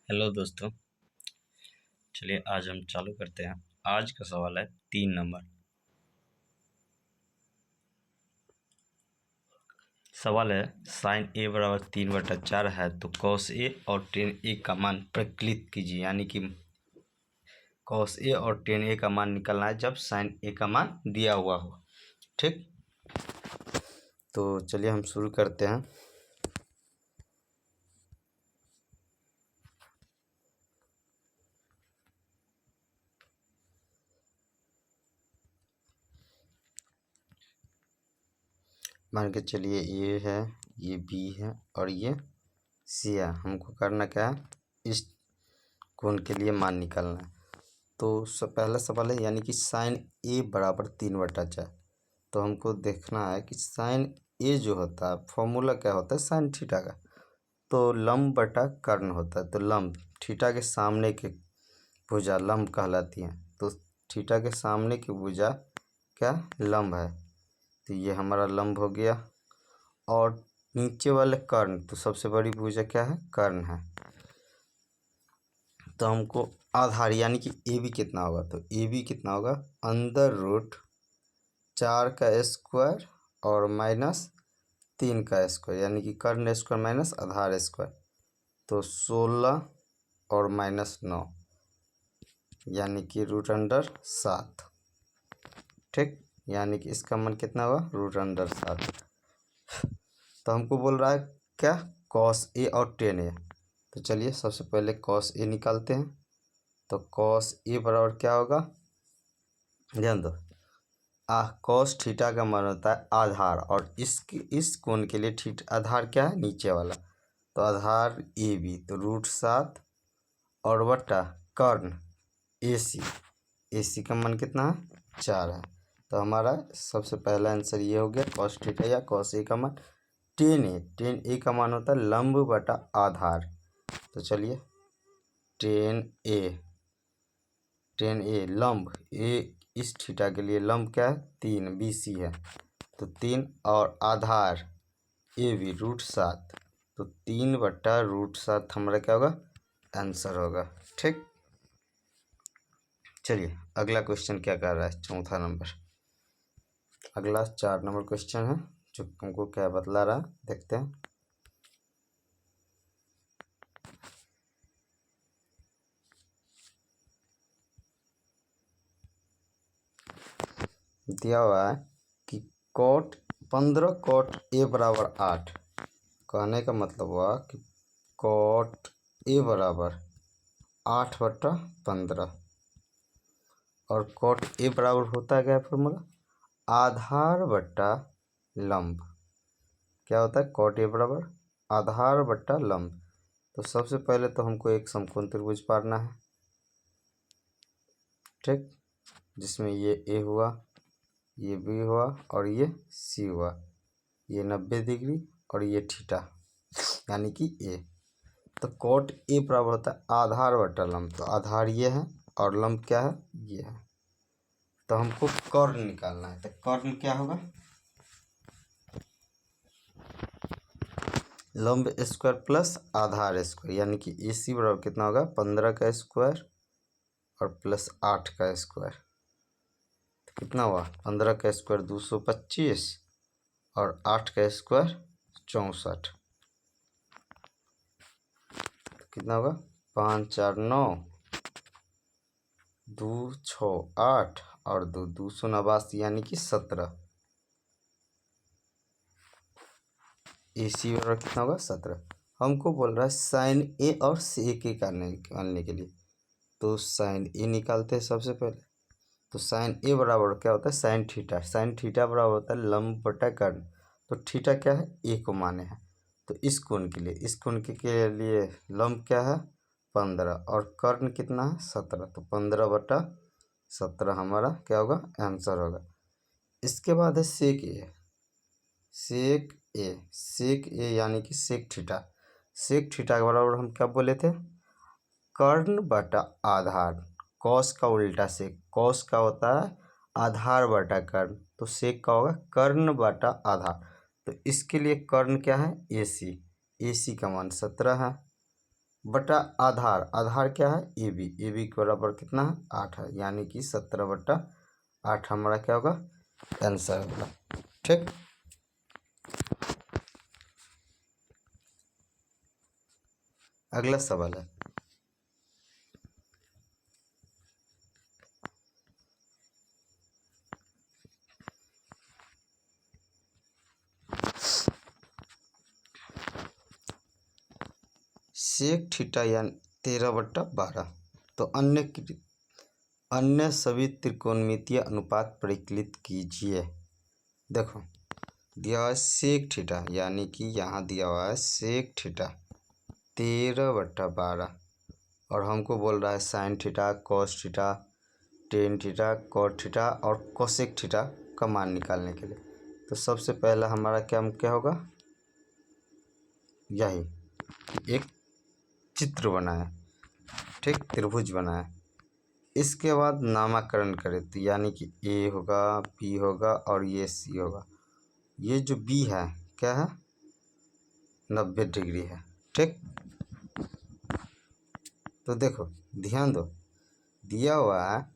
Hello दोस्तों, चलिए आज हम चालू करते हैं। आज का सवाल है 3 नंबर। सवाल है साइन ए बराबर 3/4 है तो कॉस ए और टेन ए का मान प्रकलित कीजिए। यानी कि कॉस ए और टेन ए का मान निकालना है जब साइन ए का मान दिया हुआ हो। ठीक, तो चलिए हम शुरू करते हैं। मान के चलिए ये है, ये बी है और ये सी है। हमको करना क्या है, इस कोण के लिए मान निकालना है। तो पहला सवाल है यानी कि साइन ए बराबर 3/4। तो हमको देखना है कि साइन ए जो होता है फॉर्मूला क्या होता है साइन थीटा का, तो लंब बटा कर्ण होता है। तो लंब थीटा के सामने की भुजा लंब कहलाती है। तो थीटा के सामने की भुजा क्या लंब है, तो ये हमारा लंब हो गया। और नीचे वाले कर्ण, तो सबसे बड़ी भुजा क्या है, कर्ण है। तो हमको आधार यानी कि ए बी कितना होगा, तो ए बी कितना होगा, √4 का स्क्वायर और -3 का स्क्वायर, यानी कि कर्ण स्क्वायर माइनस आधार स्क्वायर। तो 16 और -9 यानी कि √7। ठीक, यानी कि इसका मान कितना होगा, √7। तो हमको बोल रहा है क्या, कॉस ए और टेन ए। तो चलिए सबसे पहले कॉस ए निकालते हैं। तो कॉस ए बराबर क्या होगा, ध्यान दो, कॉस थीटा का मान होता है आधार, और इस कोण के लिए थीटा आधार क्या है, नीचे वाला। तो आधार ए बी, तो √7 और बटा कर्ण ए सी। ए सी का मान कितना है, 4 है। तो हमारा सबसे पहला आंसर ये हो गया, कॉस थीटा या कॉस ए का मान। टेन ए का मान होता है लंब बटा आधार। तो चलिए टेन ए लंब, ए इस थीटा के लिए लंब क्या है, 3 बी सी है। तो 3 और आधार ए बी √7, तो 3/√7 हमारा क्या होगा, आंसर होगा। ठीक, चलिए अगला क्वेश्चन क्या कर रहा है, चौथा नंबर। अगला 4 नंबर क्वेश्चन है जो हमको क्या बतला रहा है, देखते हैं। दिया हुआ है कि पंद्रह कॉट ए बराबर 8। कहने का मतलब हुआ कि कॉट ए बराबर 8/15, और कॉट ए बराबर होता है क्या फॉर्मूला, आधार बटा लंब। क्या होता है, कॉट ए बराबर आधार बटा लंब। तो सबसे पहले तो हमको एक समकोण त्रिभुज पाड़ना है। ठीक, जिसमें ये ए हुआ, ये बी हुआ और ये सी हुआ। ये 90 डिग्री और ये थीटा यानी कि ए। तो कॉट ए बराबर होता है आधार बटा लंब। तो आधार ये है और लंब क्या है, ये है। तो हमको कर्ण निकालना है। तो कर्ण क्या होगा, लंब स्क्वायर प्लस आधार स्क्वायर, यानी कि ए सी बराबर कितना होगा, 15 का स्क्वायर और प्लस 8 का स्क्वायर। तो कितना हुआ, 15 का स्क्वायर 225 और 8 का स्क्वायर 64। तो कितना होगा, 5 4 9, 2 6 8 और 2 289 यानी कि 17। ए सी बराबर कितना होगा, 17। हमको बोल रहा है साइन ए और सेक ए निकालने के लिए। तो साइन ए निकालते हैं सबसे पहले। तो साइन ए बराबर क्या होता है, साइन थीटा। साइन थीटा बराबर होता है लंब बटा कर्ण। तो थीटा क्या है, ए को माने हैं। तो इस कोण के लिए लंब क्या है, 15 और कर्ण कितना है, 17। तो 15/17 हमारा क्या होगा, आंसर होगा। इसके बाद है सेक ए यानी कि सेक थीटा। सेक थीटा के बराबर हम क्या बोले थे, कर्ण बटा आधार। कॉस का उल्टा सेक, कॉस का होता है आधार बटा कर्ण, तो सेक का होगा कर्ण बटा आधार। तो इसके लिए कर्ण क्या है, ए सी का मान 17 है। बटा आधार, आधार क्या है ए बी, ए बी के बराबर कितना है 8 है, यानी कि 17/8 हमारा क्या होगा आंसर होगा। ठीक, अगला सवाल है सेक थीटा यानी 13/12। तो अन्य सभी त्रिकोणमितीय अनुपात परिकलित कीजिए। देखो दिया हुआ है सेक थीटा, यानी कि यहाँ दिया हुआ है सेक थीटा 13/12 और हमको बोल रहा है sine theta, cos theta, tan theta, cot theta और कोसेक थीटा का मान निकालने के लिए। तो सबसे पहला हमारा क्या होगा, यही कि एक चित्र बनाए, ठीक, त्रिभुज बनाए। इसके बाद नामकरण करें, तो यानी कि ए होगा, बी होगा और ये सी होगा। ये जो बी है क्या है 90 डिग्री है। ठीक, तो देखो ध्यान दो, दिया हुआ है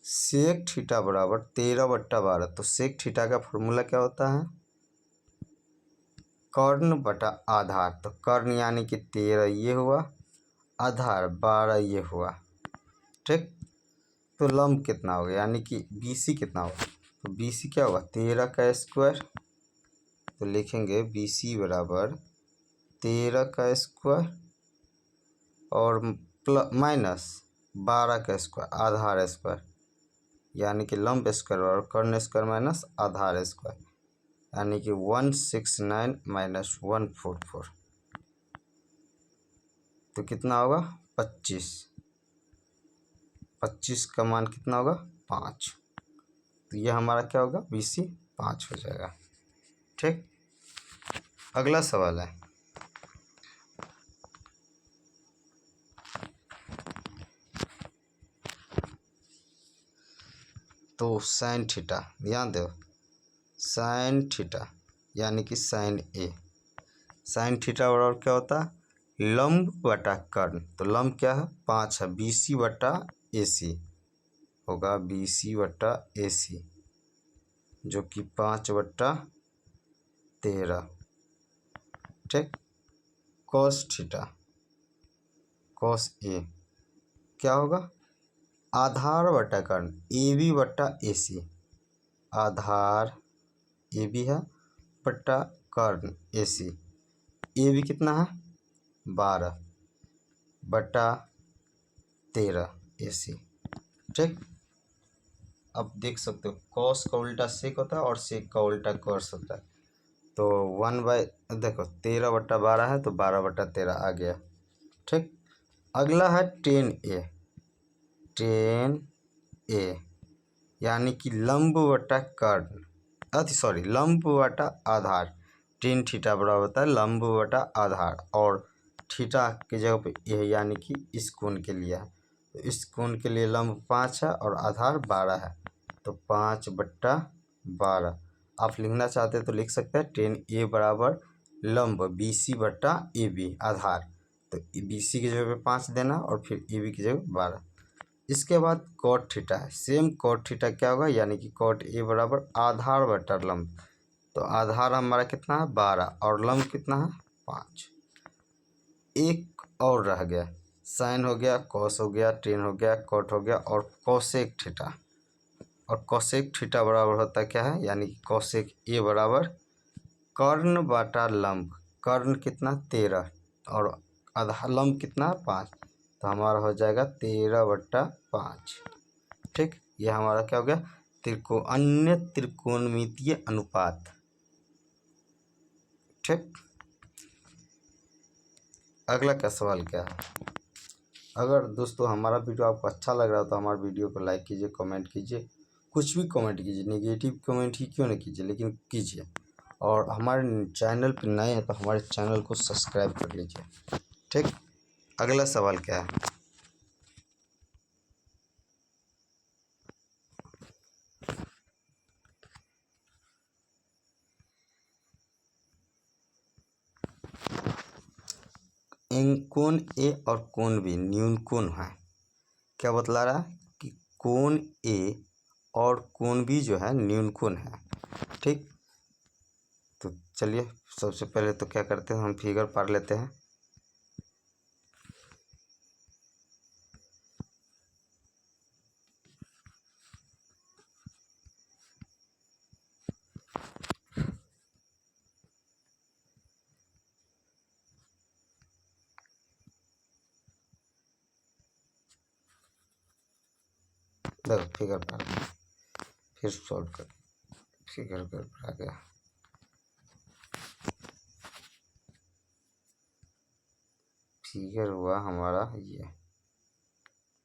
सेक थीटा बराबर 13/12। तो सेक थीटा का फॉर्मूला क्या होता है कर्ण बटा आधार। तो कर्ण यानी कि 13 ये हुआ, आधार 12 ये हुआ। ठीक, तो लंब कितना होगा यानी कि BC कितना होगा, तो BC क्या होगा 13 का स्क्वायर। तो लिखेंगे BC बराबर 13 का स्क्वायर और माइनस 12 का स्क्वायर, आधार स्क्वायर, यानी कि लंब स्क्वायर और कर्ण स्क्वायर माइनस आधार स्क्वायर, यानी कि 169 माइनस 144। तो कितना होगा 25, 25 का मान कितना होगा 5। तो ये हमारा क्या होगा BC 5 हो जाएगा। ठीक, अगला सवाल है तो साइन थीटा, ध्यान दो साइन थीटा यानी कि साइन ए, साइन थीटा बराबर क्या होता है लंब बटा कर्ण। तो लंब क्या है 5 है, BC बटा AC होगा, BC बटा AC जो कि 5/13। ठीक, कॉस थीटा कॉस ए क्या होगा आधार बटा कर्ण AB बटा AC, आधार AB है बटा कर्ण AC, AB कितना है 12/13 AC। ठीक, अब देख सकते हो कॉस का उल्टा सेक होता है और सेक का उल्टा कॉस होता है। तो 1 बाय देखो 13/12 है तो 12/13 आ गया। ठीक, अगला है टेन ए यानी कि लंब बटा कर्ण, लंब बटा आधार। टेन थीटा बराबर होता है लंब बटा आधार और थीटा की जगह पे ये है, यानी कि इस कोण के लिए है। तो इस कोण के लिए लंब 5 है और आधार 12 है, तो 5/12। आप लिखना चाहते हैं तो लिख सकते हैं टेन ए बराबर लंब BC बटा AB आधार। तो BC की जगह पे 5 देना और फिर AB की जगह 12। इसके बाद कॉट थीटा है, सेम कॉट थीटा क्या होगा यानी कि कॉट ए बराबर आधार बटा लंब। तो आधार हमारा कितना है 12 और लंब कितना है 5। एक और रह गया, साइन हो गया, कॉस हो गया, टेन हो गया, कॉट हो गया और कोसेक थीटा। और कोसेक थीटा बराबर होता क्या है यानी कि कोसेक ए बराबर कर्ण बटा लंब। कर्ण कितना 13 और आधा लंब कितना 5। तो हमारा हो जाएगा 13/5। ठीक, ये हमारा क्या हो गया अन्य त्रिकोणमितीय अनुपात। ठीक, अगला का सवाल क्या है, अगर दोस्तों हमारा वीडियो आपको अच्छा लग रहा हो तो हमारे वीडियो को लाइक कीजिए, कमेंट कीजिए, कुछ भी कमेंट कीजिए, नेगेटिव कमेंट ही क्यों नहीं कीजिए लेकिन कीजिए। और हमारे चैनल पर नए हैं तो हमारे चैनल को सब्सक्राइब कर लीजिए। ठीक, अगला सवाल क्या है कोण ए और कोण बी न्यून कोण है। क्या बतला रहा है कि कोण ए और कोण बी जो है न्यून कोण है। ठीक, तो चलिए सबसे पहले तो क्या करते हैं, हम फिगर पढ़ लेते हैं। देखो फिगर पढ़ फिर सॉल्व कर, फिगर कर आ गया। फिगर हुआ हमारा ये।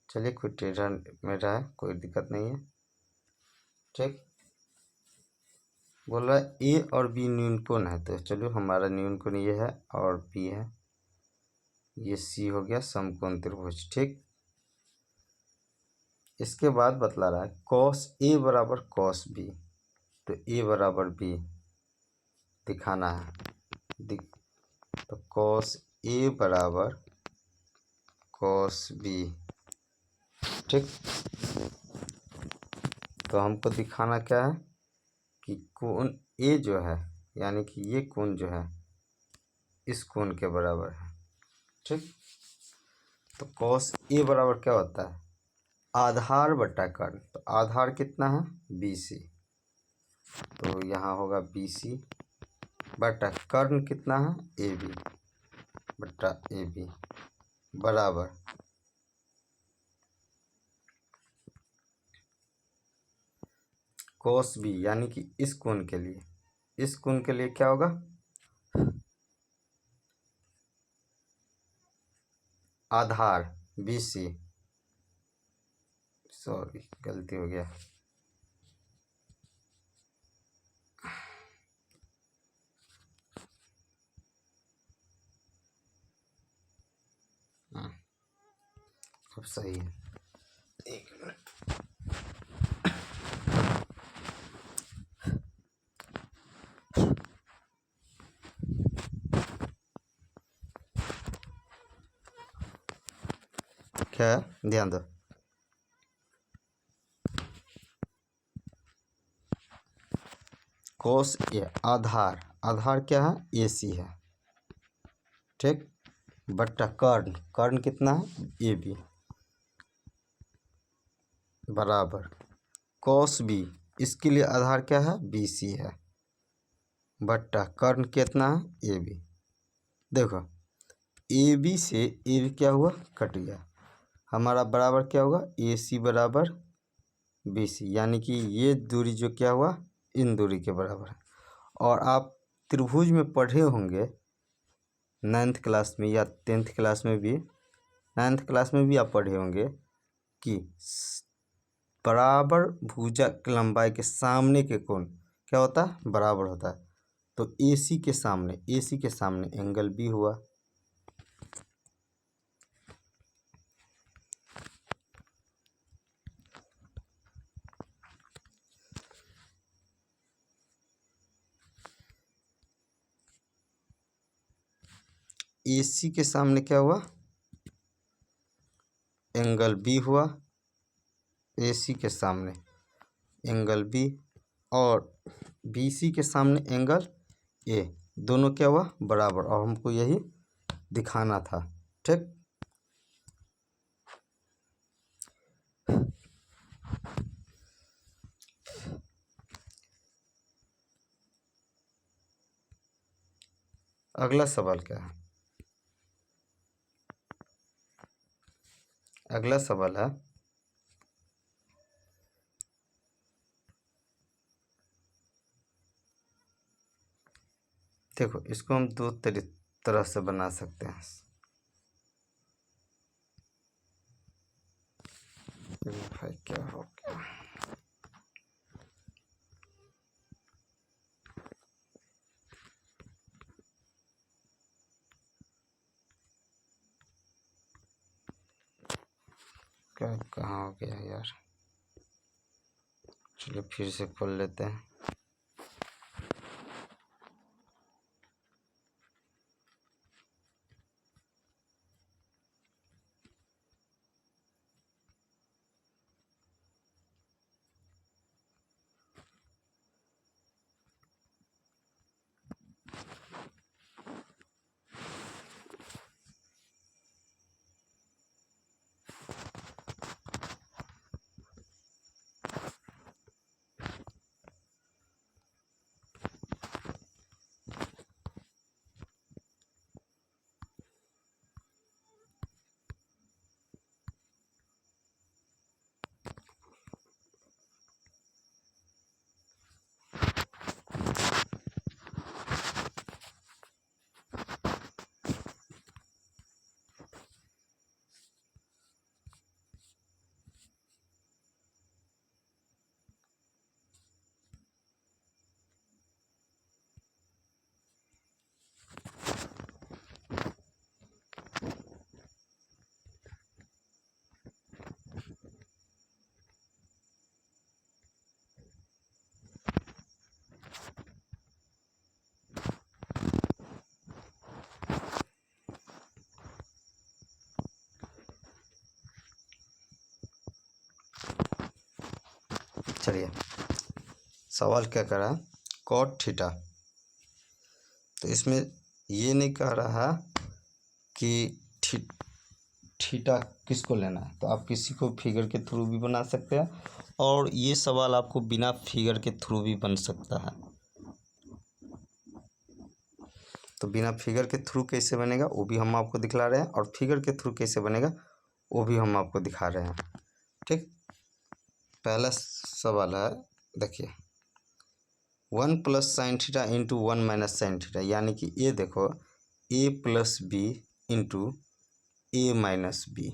चलिए कोई टेढ़ा मेढ़ा है, कोई दिक्कत नहीं है। ठीक, बोल रहा है ए और बी न्यून कोण है, तो चलो हमारा न्यून कोण ये है और बी है, ये सी हो गया समकोण त्रिभुज। ठीक, इसके बाद बतला रहा है कॉस ए बराबर कॉस बी, तो ए बराबर बी दिखाना है। तो कॉस ए बराबर कॉस बी। ठीक, तो हमको दिखाना क्या है कि कोण ए जो है यानी कि ये कोण जो है इस कोण के बराबर है। ठीक, तो कॉस ए बराबर क्या होता है, आधार बटा कर्ण। तो आधार कितना है BC, तो यहाँ होगा BC बटा कर्ण कितना है AB बटा AB बराबर कॉस बी, यानी कि इस कोण के लिए, इस कोण के लिए क्या होगा, आधार BC, सॉरी गलती हो गया, अब सही है। एक मिनट, क्या है ध्यान दो, कॉस ए आधार, आधार क्या है AC है। ठीक, बट्टा कर्ण, कर्ण कितना है AB बराबर कॉस बी, इसके लिए आधार क्या है BC है बट्टा कर्ण कितना है AB। देखो AB से AB क्या हुआ कट गया, हमारा बराबर क्या होगा AC बराबर BC, यानी कि ये दूरी जो क्या हुआ इन दूरी के बराबर है। और आप त्रिभुज में पढ़े होंगे 9th क्लास में या 10th क्लास में भी, 9th क्लास में भी आप पढ़े होंगे कि बराबर भुजा की लंबाई के सामने के कोण क्या होता है बराबर होता है। तो AC के सामने एंगल B हुआ। AC के सामने क्या हुआ एंगल B हुआ, AC के सामने एंगल B और BC के सामने एंगल A, दोनों क्या हुआ बराबर, और हमको यही दिखाना था। ठीक, अगला सवाल क्या है, अगला सवाल है देखो, इसको हम दो तरह से बना सकते हैं। भाई क्या हो गया, क्या कहाँ हो गया यार, चलिए फिर से खोल लेते हैं। चलिए सवाल क्या कर रहा है, कॉट थीटा। तो इसमें ये नहीं कह रहा कि थीटा किसको लेना है, तो आप किसी को फिगर के थ्रू भी बना सकते हैं, और ये सवाल आपको बिना फिगर के थ्रू भी बन सकता है। तो बिना फिगर के थ्रू कैसे बनेगा वो भी हम आपको दिखला रहे हैं, और फिगर के थ्रू कैसे बनेगा वो भी हम आपको दिखा रहे हैं। ठीक, पहला सवाल है, देखिए 1 plus sine theta into 1 minus sine theta, यानी कि ये देखो a plus B into A minus B.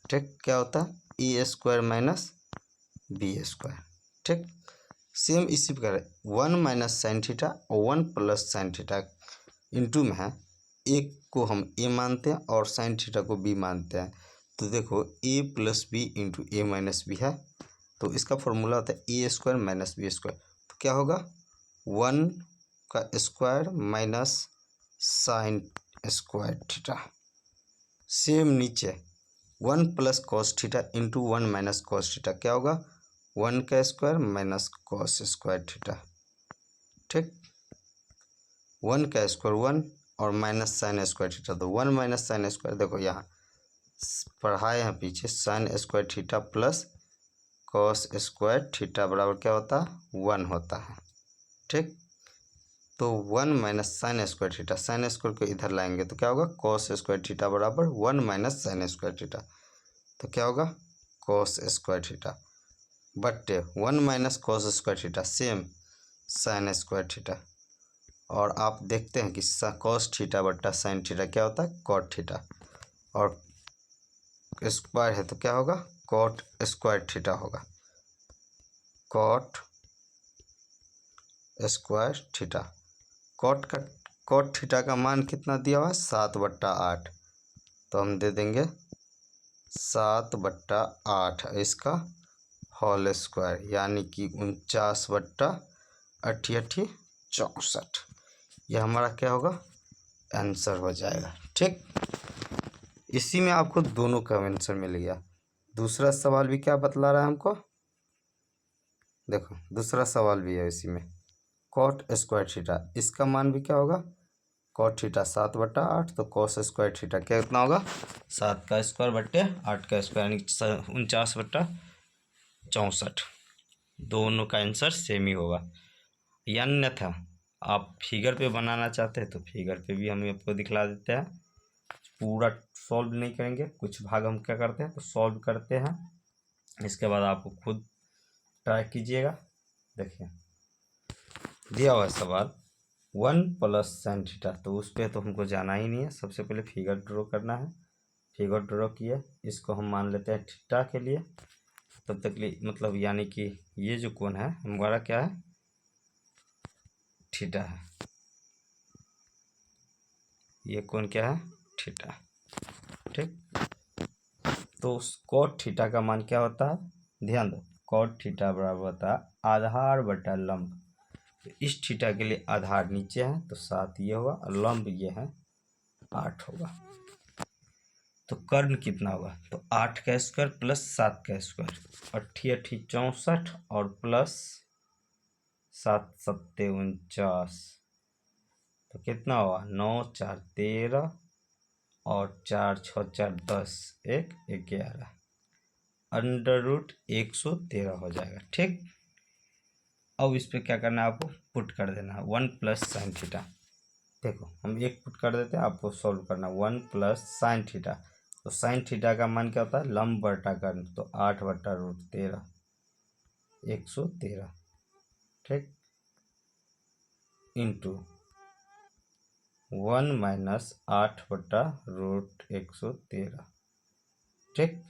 ठीक, क्या होता है A square minus B square. ठीक, सेम इसी प्रकार 1 माइनस साइन थीटा और 1 प्लस साइन थीटा इंटू में है, एक को हम ए मानते हैं और साइन थीटा को बी मानते हैं। तो देखो ए plus B into A minus B है, तो इसका फॉर्मूला होता है A square minus B square. तो क्या होगा 1 का square minus sine square theta. Same नीचे 1 plus cos theta into 1 minus cos theta, क्या होगा 1 का square minus cos square theta. ठीक, 1 का स्क्वायर 1 और माइनस साइन स्क्वायर थीटा, तो 1 माइनस साइन स्क्वायर, देखो यहाँ पढ़ाए हैं पीछे, sine square theta plus cos square theta बराबर क्या होता है 1 होता है। ठीक, तो 1 minus sine square theta, sine square को इधर लाएंगे तो क्या होगा कॉस स्क्वायर थीटा बराबर 1 माइनस साइन स्क्वायर थीटा। तो क्या होगा कॉस स्क्वायर थीटा बट्टे 1 minus cos square theta same sine square theta, और आप देखते हैं कि कॉस थीटा बट्टा साइन थीटा क्या होता है कॉट थीटा, और स्क्वायर है तो क्या होगा कॉट स्क्वायर थीटा होगा, cot square theta. Cot theta का मान कितना दिया हुआ है 7/8, तो हम दे देंगे 7/8 इसका होल स्क्वायर, यानी कि 49/88 यह हमारा क्या होगा आंसर हो जाएगा। ठीक, इसी में आपको दोनों का आंसर मिल गया। दूसरा सवाल भी क्या बतला रहा है हमको, देखो दूसरा सवाल भी है इसी में, कॉट स्क्वायर थीटा, इसका मान भी क्या होगा कॉट थीटा 7/8, तो कॉस स्क्वायर थीटा क्या कितना होगा 7 का स्क्वायर बट्टे 8 का स्क्वायर, यानी 49/64। दोनों का आंसर सेम ही होगा। या अन्यथा आप फिगर पे बनाना चाहते हैं तो फिगर पे भी हम आपको दिखला देते हैं, पूरा सॉल्व नहीं करेंगे, कुछ भाग हम क्या करते हैं तो सॉल्व करते हैं, इसके बाद आपको खुद ट्राई कीजिएगा। देखिए दिया हुआ सवाल 1 प्लस साइन थीटा, तो उस पर तो हमको जाना ही नहीं है, सबसे पहले फिगर ड्रॉ करना है। फिगर ड्रॉ किया, इसको हम मान लेते हैं थीटा के लिए, तब तक लिए मतलब यानी कि ये जो कोण है हमारा क्या है थीटा है, ये कोण क्या है थीटा। ठीक, तो कॉट थीटा का मान क्या होता है, ध्यान दो कॉट थीटा बराबर होता है आधार बटा लंब। तो इस थीटा के लिए आधार नीचे है तो 7 ये होगा, और लंब ये है 8 होगा। तो कर्ण कितना होगा, तो 8 का स्क्वायर प्लस 7 का स्क्वायर, 88 64 और प्लस 7 7 49, तो कितना होगा 9 4 13 और 4 6 4 10 1 11, √113 हो जाएगा। ठीक, अब इस पर क्या करना है आपको पुट कर देना है 1 प्लस साइन थीटा। देखो हम एक पुट कर देते हैं, आपको सॉल्व करना 1 प्लस साइन थीटा, तो साइन थीटा का मान क्या होता है लंब बटा कर्ण, तो 8/√13 113। ठीक, इंटू 1 माइनस 8/√113। ठीक,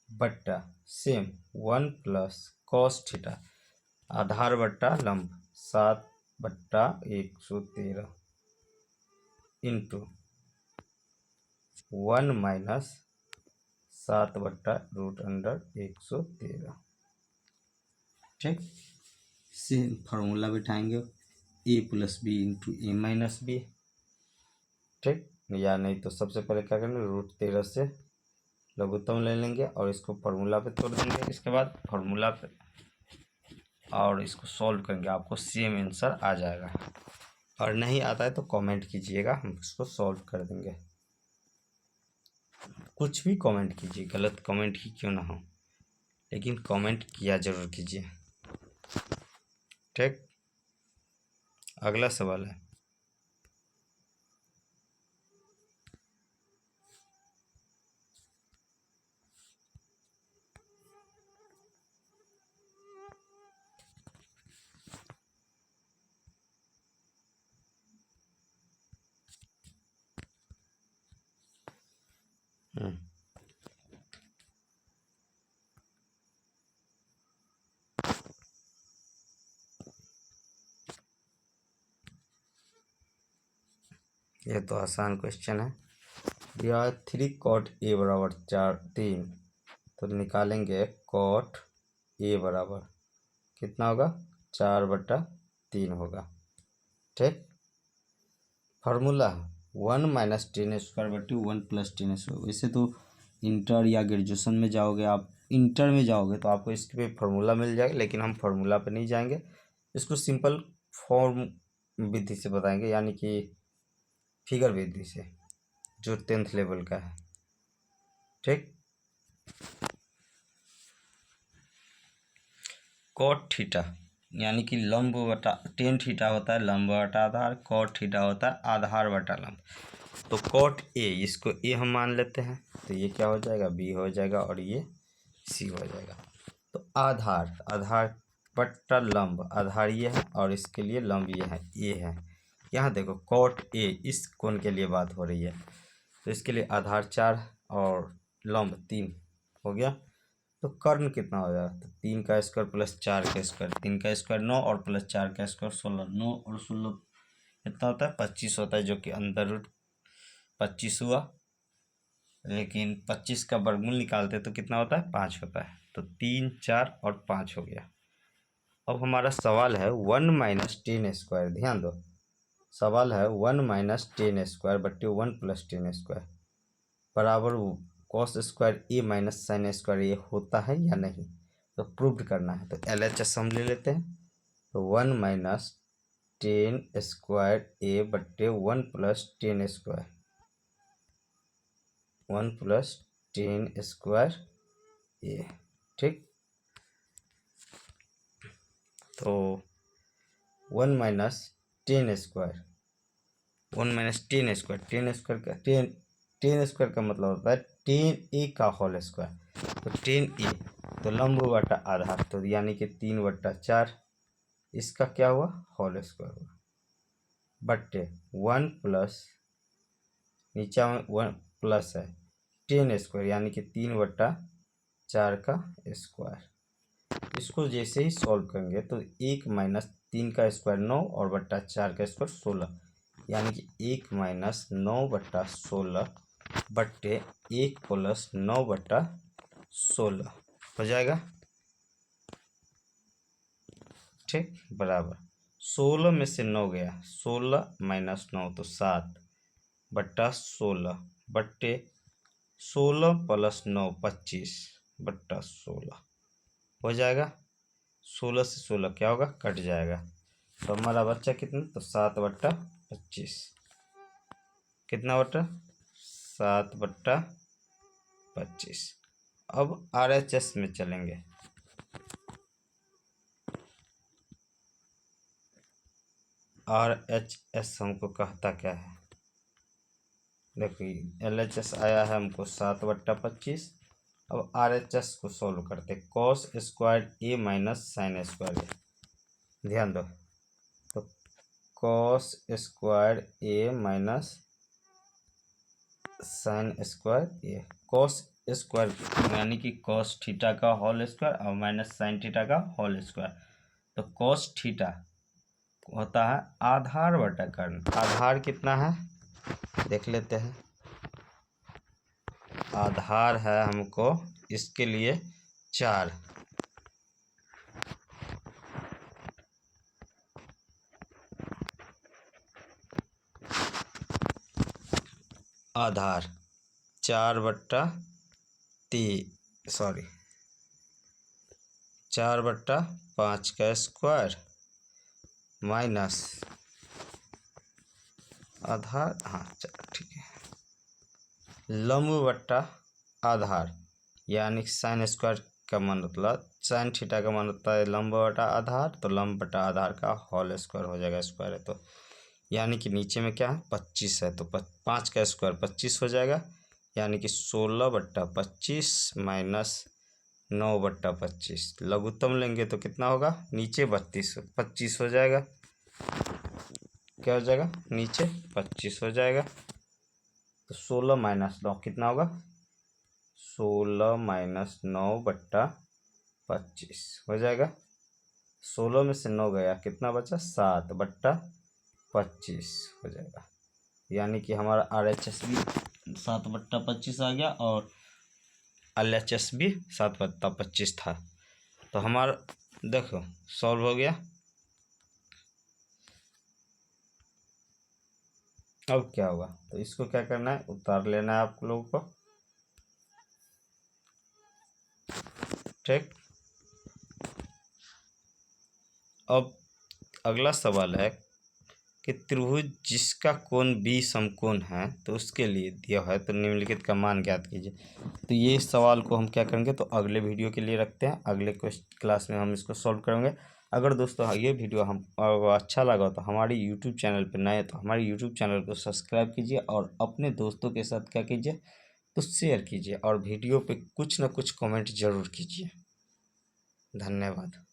बट्टा सेम 1 प्लस कॉस थीटा आधार बट्टा लंब 7/113 इंटू 1 माइनस 7/√113। ठीक, same formula बिठाएंगे A plus B into A minus B. ठीक, या नहीं तो सबसे पहले क्या करेंगे √13 से लघुत्तम ले लेंगे और इसको फार्मूला पे तोड़ देंगे, इसके बाद फार्मूला पे और इसको सॉल्व करेंगे, आपको सेम आंसर आ जाएगा। और नहीं आता है तो कमेंट कीजिएगा, हम इसको सॉल्व कर देंगे। कुछ भी कमेंट कीजिए, गलत कमेंट ही क्यों ना हो, लेकिन कमेंट किया जरूर कीजिए। ठीक, अगला सवाल है। ये तो आसान क्वेश्चन है। दिया 3 cot a बराबर 3, तो निकालेंगे cot a बराबर कितना होगा, 4/3 होगा। ठीक, फार्मूला 1 माइनस 10² 1 + 10²। वैसे तो इंटर या ग्रेजुएशन में जाओगे आप, इंटर में जाओगे तो आपको इसके पे फार्मूला मिल जाएगा, लेकिन हम फार्मूला पे नहीं जाएंगे, इसको सिंपल फॉर्म विधि से बताएंगे, यानी कि फिगर विधि से, जो 10th लेवल का है। ठीक, कॉट थीटा यानी कि लंब बटा, टेन थीटा होता है लंब बटा आधार, कॉट थीटा होता है आधार बटा लंब। तो कॉट ए, इसको ए हम मान लेते हैं, तो ये क्या हो जाएगा, बी हो जाएगा, और ये सी हो जाएगा। तो आधार, आधार बटा लंब, आधार ये है और इसके लिए लंब ये है, ए है। यहाँ देखो कॉट ए, इस कोण के लिए बात हो रही है, तो इसके लिए आधार 4 और लंब 3 हो गया। तो कर्ण कितना हो जाएगा, तो 3² + 4², 3² 9 और + 4² 16, 9 और 16 कितना होता है, 25 होता है, जो कि अंदर रूट 25 हुआ। लेकिन 25 का वर्गमूल निकालते तो कितना होता है, 5 होता है। तो 3, 4 और 5 हो गया। अब हमारा सवाल है 1 माइनस 10², ध्यान दो, सवाल है 1 माइनस 10² बट्टे 1 + 10² बराबर कॉस स्क्वायर ए माइनस साइन स्क्वायर ए होता है या नहीं, तो प्रूव करना है। तो LHS हम ले लेते हैं, तो 1 माइनस 10² ए बट्टे 1 + 10², 1 + 10² ए। ठीक, तो 1 माइनस 10², 1 माइनस 10², 10² का 10² का मतलब होता है 10a का होल स्क्वायर। तो 10a, तो लंब बटा आधार, तो यानी कि 3/4, इसका क्या हुआ, होल स्क्वायर हुआ, बट्टे 1 प्लस, नीचे में 1 प्लस है 10² यानी कि 3/4 का स्क्वायर। इसको जैसे ही सॉल्व करेंगे तो 1 माइनस 3² 9 और बट्टा 4² 16, यानी कि 1 माइनस 9/16 बट्टे 1 प्लस 9/16 हो जाएगा। ठीक, बराबर 16 में से 9 गया, 16 माइनस 9 तो 7/16 बट्टे 16 + 9 25/16 हो जाएगा। 16 से 16 क्या होगा, कट जाएगा, तो हमारा बच्चा कितना, तो 7/25, कितना बटा, 7/25। अब RHS में चलेंगे। RHS हमको कहता क्या है, देखिए LHS आया है हमको 7/25। अब RHS को सॉल्व करते, कॉस स्क्वायर ए माइनस साइन स्क्वायर ए, ध्यान दो, तो कॉस स्क्वायर ए माइनस साइन स्क्वायर ए, कॉस स्क्वायर यानी कि कॉस थीटा का होल स्क्वायर और माइनस साइन थीटा का होल स्क्वायर। तो कॉस थीटा होता है आधार बटा कर्ण, आधार कितना है देख लेते हैं, आधार है हमको इसके लिए 4, आधार 4/3, सॉरी 4/5 का स्क्वायर माइनस आधार, हाँ चलो ठीक है, लंब बट्टा आधार, यानी साइन स्क्वायर का मान मतलब साइन थीटा का मान होता है लंब बटा आधार, तो लंब बटा आधार का होल स्क्वायर हो जाएगा, स्क्वायर है तो, यानी कि नीचे में क्या है 25 है, तो 5 का स्क्वायर 25 हो जाएगा, यानी कि 16/25 माइनस 9/25, लघुत्तम लेंगे तो कितना होगा, नीचे 25 हो जाएगा, क्या हो जाएगा, नीचे 25 हो जाएगा, तो 16 माइनस 9 कितना होगा, 16 माइनस 9/25 हो जाएगा, 16 में से 9 गया, कितना बचा 7/25 हो जाएगा, यानी कि हमारा RHS भी 7/25 आ गया और LHS भी 7/25 था, तो हमारा देखो सॉल्व हो गया। अब क्या होगा, तो इसको क्या करना है, उतार लेना है आप लोगों को, ठीक। अब अगला सवाल है कि त्रिभुज जिसका कोण B समकोण है तो उसके लिए दिया है तो निम्नलिखित का मान ज्ञात कीजिए। तो ये सवाल को हम क्या करेंगे, तो अगले वीडियो के लिए रखते हैं, अगले क्लास में हम इसको सॉल्व करेंगे। अगर दोस्तों ये वीडियो हम अच्छा लगा तो हमारी यूट्यूब चैनल पर नए तो हमारे यूट्यूब चैनल को सब्सक्राइब कीजिए और अपने दोस्तों के साथ क्या कीजिए, तो शेयर कीजिए और वीडियो पे कुछ ना कुछ कमेंट जरूर कीजिए। धन्यवाद।